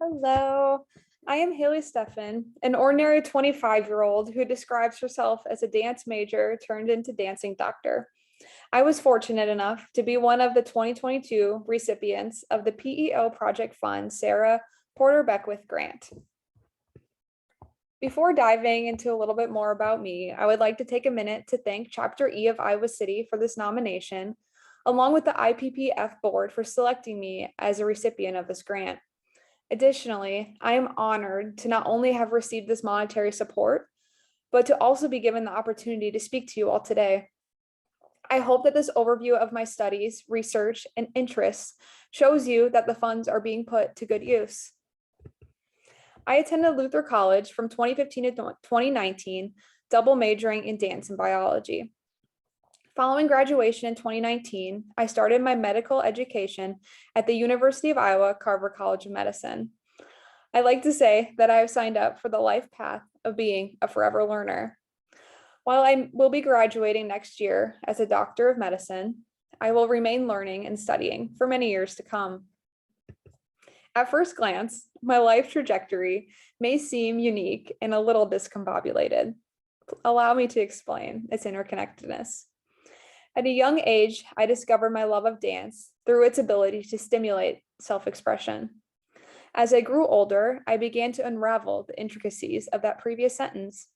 Hello, I am Haley Steffen, an ordinary 25-year-old who describes herself as a dance major turned into dancing doctor. I was fortunate enough to be one of the 2022 recipients of the P.E.O. Project Fund Sarah Porter Beckwith Grant. Before diving into a little bit more about me, I would like to take a minute to thank Chapter E of Iowa City for this nomination, along with the IPPF board for selecting me as a recipient of this grant. Additionally, I am honored to not only have received this monetary support, but to also be given the opportunity to speak to you all today. I hope that this overview of my studies, research, and interests shows you that the funds are being put to good use. I attended Luther College from 2015 to 2019, double majoring in dance and biology. Following graduation in 2019, I started my medical education at the University of Iowa Carver College of Medicine. I like to say that I have signed up for the life path of being a forever learner. While I will be graduating next year as a doctor of medicine, I will remain learning and studying for many years to come. At first glance, my life trajectory may seem unique and a little discombobulated. Allow me to explain its interconnectedness. At a young age, I discovered my love of dance through its ability to stimulate self-expression. As I grew older, I began to unravel the intricacies of that previous sentence.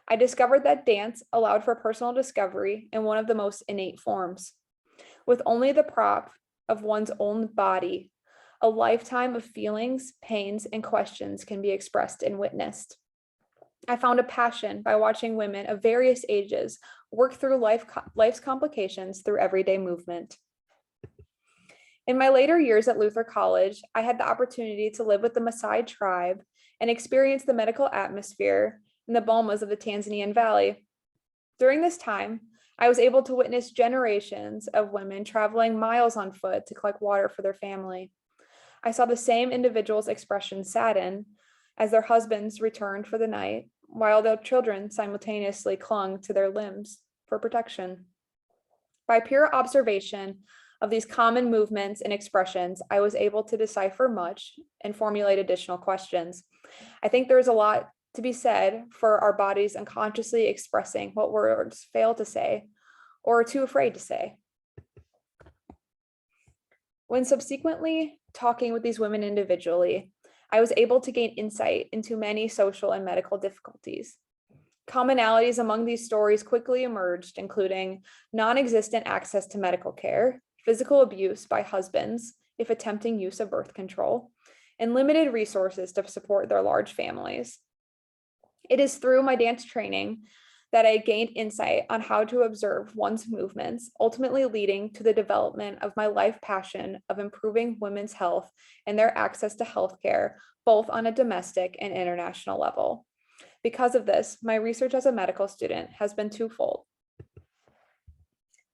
I discovered that dance allowed for personal discovery in one of the most innate forms. With only the prop of one's own body, a lifetime of feelings, pains, and questions can be expressed and witnessed. I found a passion by watching women of various ages work through life's complications through everyday movement. In my later years at Luther College, I had the opportunity to live with the Maasai tribe and experience the medical atmosphere in the Bomas of the Tanzanian Valley. During this time, I was able to witness generations of women traveling miles on foot to collect water for their family. I saw the same individuals' expressions sadden as their husbands returned for the night, while their children simultaneously clung to their limbs for protection. By pure observation of these common movements and expressions, I was able to decipher much and formulate additional questions. I think there's a lot to be said for our bodies unconsciously expressing what words fail to say or are too afraid to say. When subsequently talking with these women individually, I was able to gain insight into many social and medical difficulties. Commonalities among these stories quickly emerged, including non-existent access to medical care, physical abuse by husbands if attempting use of birth control, and limited resources to support their large families. It is through my dance training that I gained insight on how to observe one's movements, ultimately leading to the development of my life passion of improving women's health and their access to healthcare, both on a domestic and international level. Because of this, my research as a medical student has been twofold.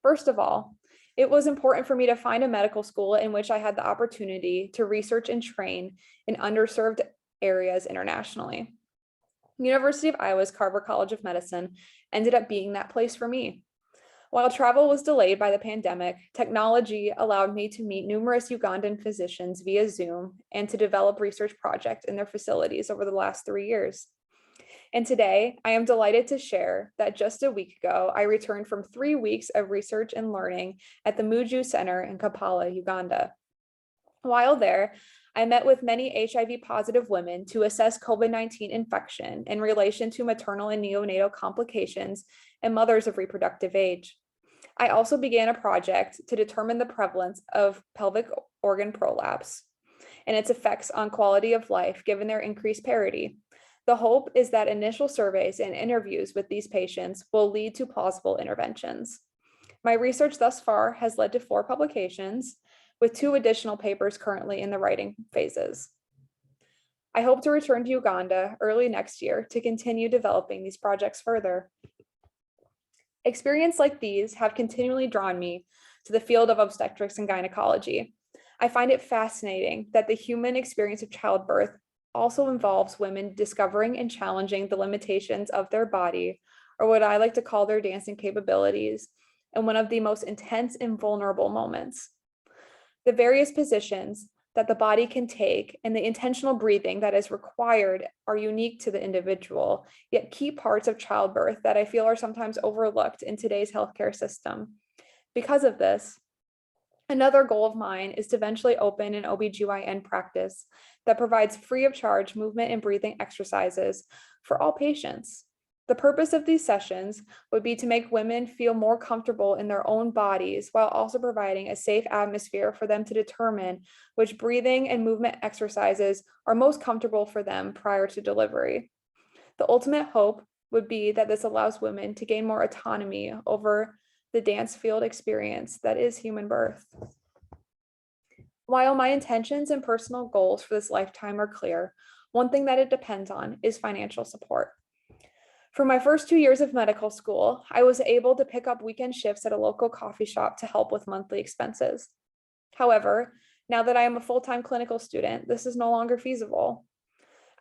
First of all, it was important for me to find a medical school in which I had the opportunity to research and train in underserved areas internationally. University of Iowa's Carver College of Medicine ended up being that place for me. While travel was delayed by the pandemic, technology allowed me to meet numerous Ugandan physicians via Zoom and to develop research projects in their facilities over the last 3 years. And today, I am delighted to share that just a week ago, I returned from 3 weeks of research and learning at the Muju Center in Kampala, Uganda. While there, I met with many HIV positive women to assess COVID-19 infection in relation to maternal and neonatal complications and mothers of reproductive age. I also began a project to determine the prevalence of pelvic organ prolapse and its effects on quality of life given their increased parity. The hope is that initial surveys and interviews with these patients will lead to plausible interventions. My research thus far has led to 4 publications, with 2 additional papers currently in the writing phases. I hope to return to Uganda early next year to continue developing these projects further. Experiences like these have continually drawn me to the field of obstetrics and gynecology. I find it fascinating that the human experience of childbirth also involves women discovering and challenging the limitations of their body, or what I like to call their dancing capabilities, in one of the most intense and vulnerable moments. The various positions that the body can take and the intentional breathing that is required are unique to the individual, yet key parts of childbirth that I feel are sometimes overlooked in today's healthcare system. Because of this, another goal of mine is to eventually open an OBGYN practice that provides free of charge movement and breathing exercises for all patients. The purpose of these sessions would be to make women feel more comfortable in their own bodies while also providing a safe atmosphere for them to determine which breathing and movement exercises are most comfortable for them prior to delivery. The ultimate hope would be that this allows women to gain more autonomy over the dance field experience that is human birth. While my intentions and personal goals for this lifetime are clear, one thing that it depends on is financial support. For my first 2 years of medical school, I was able to pick up weekend shifts at a local coffee shop to help with monthly expenses. However, now that I am a full-time clinical student, this is no longer feasible.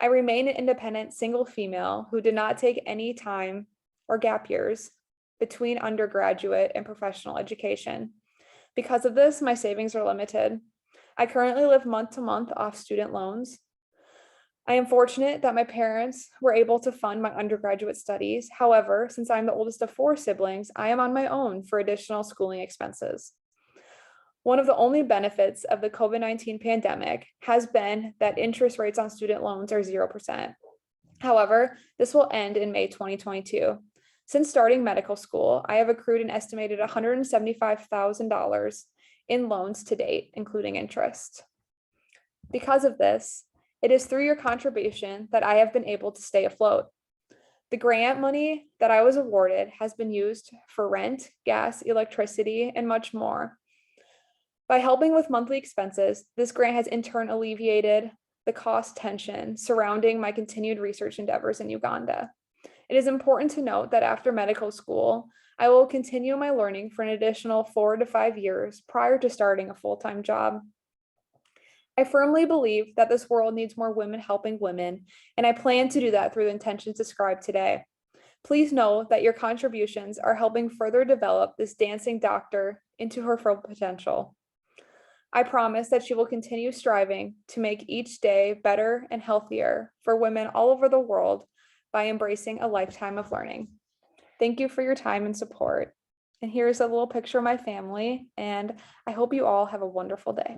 I remain an independent single female who did not take any time or gap years between undergraduate and professional education. Because of this, my savings are limited. I currently live month to month off student loans. I am fortunate that my parents were able to fund my undergraduate studies. However, since I'm the oldest of 4 siblings, I am on my own for additional schooling expenses. One of the only benefits of the COVID-19 pandemic has been that interest rates on student loans are 0%. However, this will end in May 2022. Since starting medical school, I have accrued an estimated $175,000 in loans to date, including interest. Because of this, it is through your contribution that I have been able to stay afloat. The grant money that I was awarded has been used for rent, gas, electricity, and much more. By helping with monthly expenses, this grant has in turn alleviated the cost tension surrounding my continued research endeavors in Uganda. It is important to note that after medical school, I will continue my learning for an additional 4 to 5 years prior to starting a full-time job. I firmly believe that this world needs more women helping women, and I plan to do that through the intentions described today. Please know that your contributions are helping further develop this dancing doctor into her full potential. I promise that she will continue striving to make each day better and healthier for women all over the world by embracing a lifetime of learning. Thank you for your time and support. And here's a little picture of my family, and I hope you all have a wonderful day.